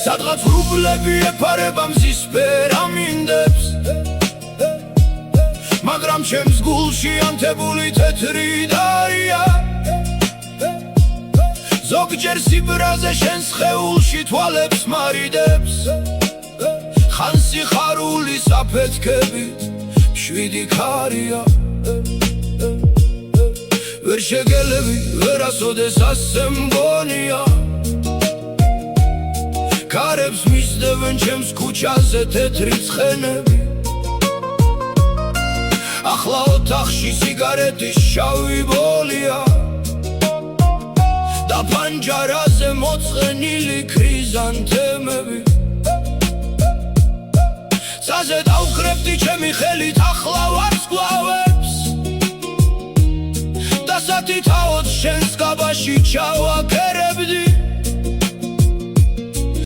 სადღაც რუბლები ეფარება მზის ფერამინდებს მაგრამ ჩემს გულში ანთებული თეთრი დარია ზოგჯერ სიბრაზე შენს ხეულში თვალებს მარიდებს ხან სიხარული საფეთქებით მშვიდი ქარია ვერ შეგელები ვერასოდეს ასე მგონია ქარებს მისდევენ ჩემს ქუჩაზე თეთრი ცხენები ახლა ოთახში სიგარეტის შავი ბოლია და პანჯარაზე მოწყენილი ქრიზანთემები ცაზე დავკრებდი ჩემი ხელით ახლა ვარსკვლავებს და სათითაოდ შენს კაბაში ჩავაგერებდი